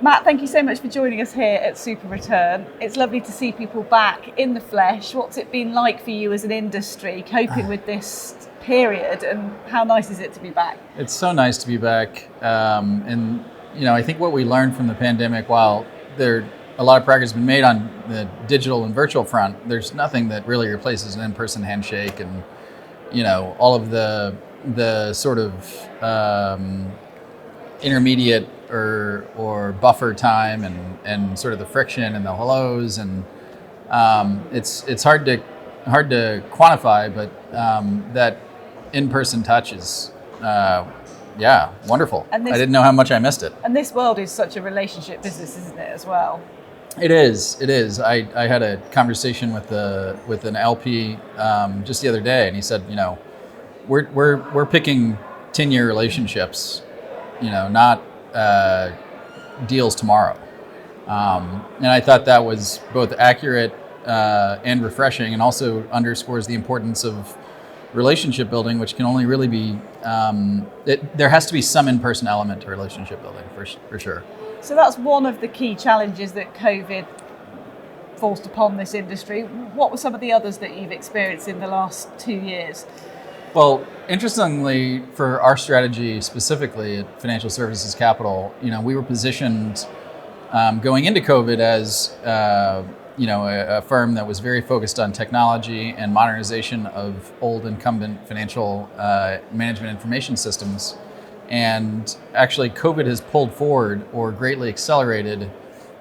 Matt, thank you so much for joining us here at SuperReturn. It's lovely to see people back in the flesh. What's it been like for you as an industry coping with this period, and how nice is it to be back? It's so nice to be back. And I think what we learned from the pandemic, while a lot of progress has been made on the digital and virtual front, there's nothing that really replaces an in-person handshake and, all of the sort of intermediate or buffer time and sort of the friction and the hellos, and it's hard to quantify, but that in-person touch is wonderful. I didn't know how much I missed it. And this world is such a relationship business, isn't it, as well? It is. I had a conversation with an LP just the other day, and he said, we're picking 10-year relationships, not deals tomorrow. And I thought that was both accurate and refreshing, and also underscores the importance of relationship building, which can only really be, there has to be some in-person element to relationship building for sure. So that's one of the key challenges that COVID forced upon this industry. What were some of the others that you've experienced in the last 2 years? Well, interestingly, for our strategy specifically at Financial Services Capital, we were positioned going into COVID as a firm that was very focused on technology and modernization of old incumbent financial management information systems. And actually, COVID has pulled forward or greatly accelerated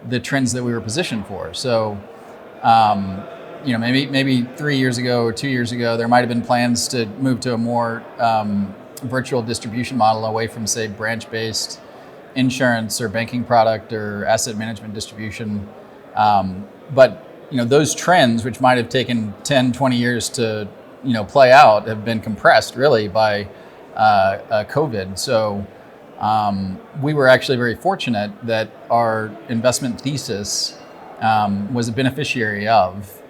the trends that we were positioned for. So, maybe 3 years ago or 2 years ago, there might have been plans to move to a more virtual distribution model away from, say, branch-based insurance or banking product or asset management distribution. But those trends, which might have taken 10, 20 years to play out, have been compressed really by COVID. So we were actually very fortunate that our investment thesis was a beneficiary of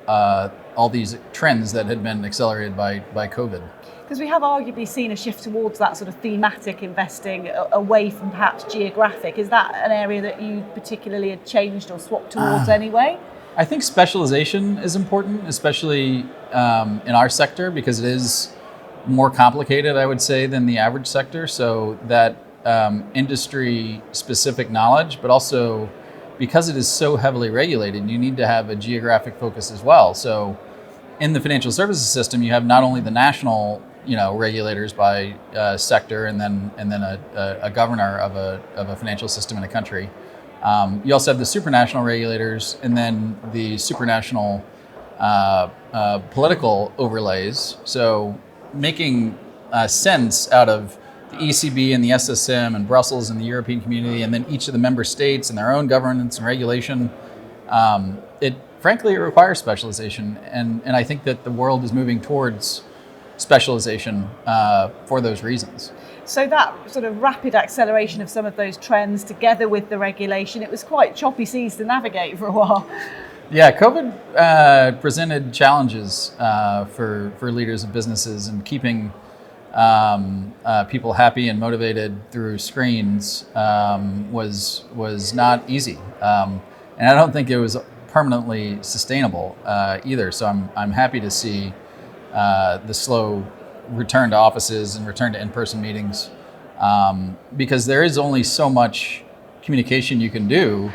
all these trends that had been accelerated by COVID. Because we have arguably seen a shift towards that sort of thematic investing away from perhaps geographic. Is that an area that you particularly had changed or swapped towards anyway? I think specialization is important, especially in our sector, because it is more complicated, I would say, than the average sector. So that industry-specific knowledge, but also because it is so heavily regulated, you need to have a geographic focus as well. So in the financial services system, you have not only the national, regulators by sector, and then a governor of a financial system in a country. You also have the supranational regulators, and then the supranational political overlays. So making sense out of the ECB and the SSM and Brussels and the European community, and then each of the member states and their own governance and regulation, it requires specialization. And I think that the world is moving towards specialization for those reasons. So that sort of rapid acceleration of some of those trends together with the regulation, it was quite choppy seas to navigate for a while. Yeah, COVID presented challenges for leaders of businesses, and keeping people happy and motivated through screens was not easy, and I don't think it was permanently sustainable either. So I'm happy to see the slow return to offices and return to in-person meetings, because there is only so much communication you can do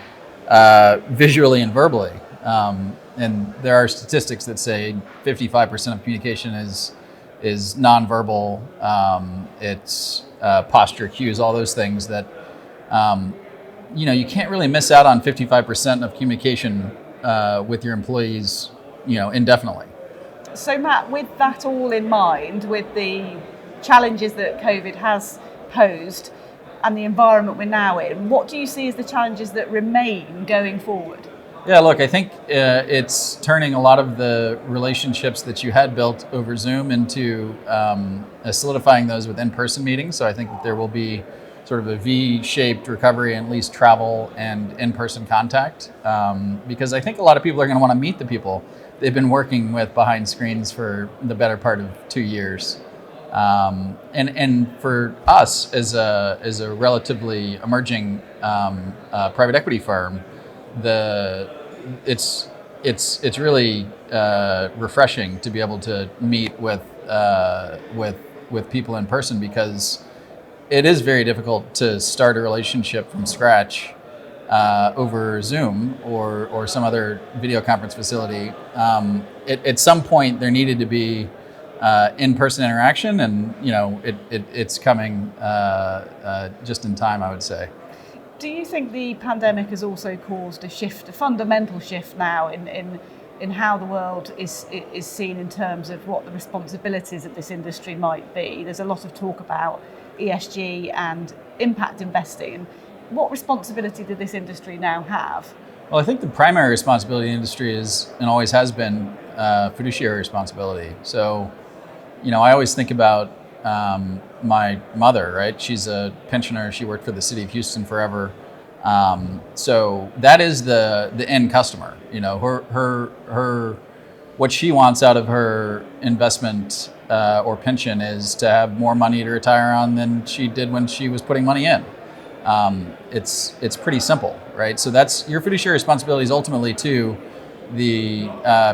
visually and verbally. And there are statistics that say 55% of communication is nonverbal. It's posture cues, all those things that you can't really miss out on 55% of communication with your employees, indefinitely. So Matt, with that all in mind, with the challenges that COVID has posed and the environment we're now in, what do you see as the challenges that remain going forward? Yeah, look, I think it's turning a lot of the relationships that you had built over Zoom into solidifying those with in-person meetings. So I think that there will be sort of a V-shaped recovery in at least travel and in-person contact, because I think a lot of people are going to want to meet the people they've been working with behind screens for the better part of 2 years. And for us as a relatively emerging private equity firm, it's really refreshing to be able to meet with people in person, because it is very difficult to start a relationship from scratch over Zoom or some other video conference facility. At some point, there needed to be in-person interaction, and it's coming just in time, I would say. Do you think the pandemic has also caused a fundamental shift now in how the world is seen in terms of what the responsibilities of this industry might be? There's a lot of talk about ESG and impact investing. What responsibility did this industry now have? Well, I think the primary responsibility of the industry is, and always has been, fiduciary responsibility. So, I always think about my mother, right? She's a pensioner. She worked for the city of Houston forever. So that is the end customer. Her what she wants out of her investment or pension is to have more money to retire on than she did when she was putting money in. It's pretty simple, right? So that's your fiduciary responsibility is ultimately to the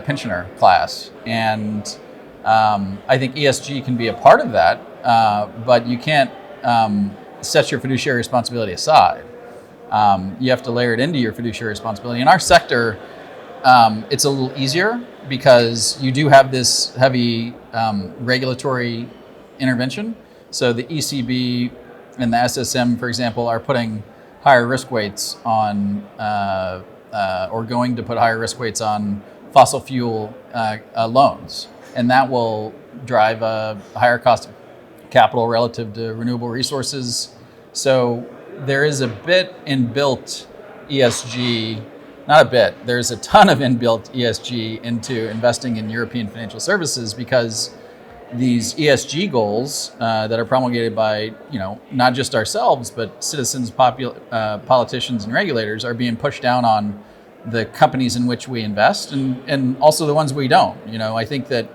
pensioner class, and I think ESG can be a part of that, but you can't set your fiduciary responsibility aside. You have to layer it into your fiduciary responsibility. In our sector, it's a little easier because you do have this heavy regulatory intervention. So the ECB and the SSM, for example, are putting higher risk weights on, or going to put higher risk weights on fossil fuel loans. And that will drive a higher cost of capital relative to renewable resources. So there is a bit inbuilt ESG, not a bit, there's a ton of inbuilt ESG into investing in European financial services, because these ESG goals that are promulgated by, not just ourselves, but citizens, politicians, and regulators are being pushed down on the companies in which we invest, and also the ones we don't. I think that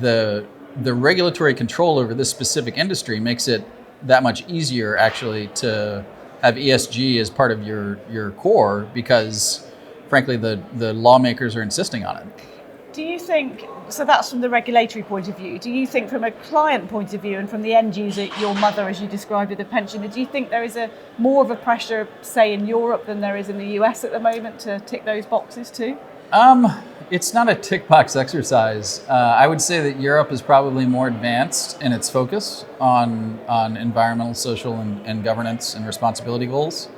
the regulatory control over this specific industry makes it that much easier actually to have ESG as part of your core, because frankly the lawmakers are insisting on it. Do you think, so that's from the regulatory point of view, do you think from a client point of view and from the end user, your mother as you described with the pensioner, do you think there is more of a pressure, say in Europe, than there is in the US at the moment to tick those boxes too? It's not a tick box exercise. I would say that Europe is probably more advanced in its focus on environmental, social, and governance and responsibility goals.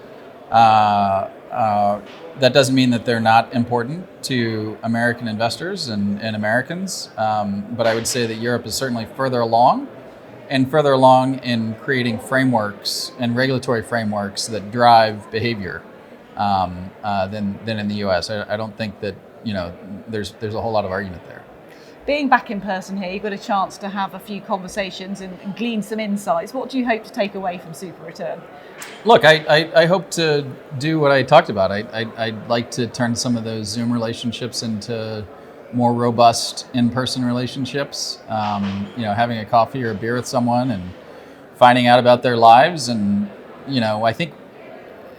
That doesn't mean that they're not important to American investors and Americans, but I would say that Europe is certainly further along in creating frameworks and regulatory frameworks that drive behavior than in the US. I don't think that there's a whole lot of argument there. Being back in person here, you've got a chance to have a few conversations and glean some insights. What do you hope to take away from SuperReturn? Look, I hope to do what I talked about. I'd like to turn some of those Zoom relationships into more robust in-person relationships. Having a coffee or a beer with someone and finding out about their lives. And, I think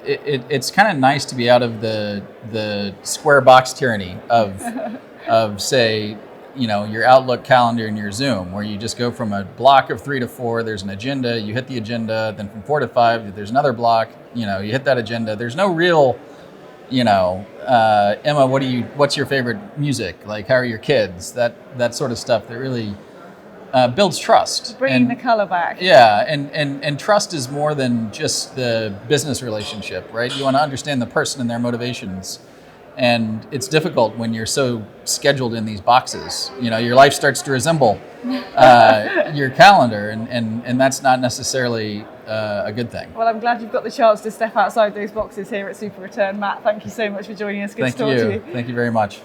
it's kind of nice to be out of the square box tyranny of say, your Outlook calendar and your Zoom, where you just go from a block of 3 to 4, there's an agenda, you hit the agenda, then from 4 to 5, there's another block, you hit that agenda. There's no real, Emma, what's your favorite music? Like, how are your kids? That sort of stuff that really builds trust. Bringing the color back. Yeah, and trust is more than just the business relationship, right? You want to understand the person and their motivations. And it's difficult when you're so scheduled in these boxes. Your life starts to resemble your calendar, and that's not necessarily a good thing. Well, I'm glad you've got the chance to step outside those boxes here at SuperReturn. Matt, thank you so much for joining us. Good to talk to you. Thank you very much.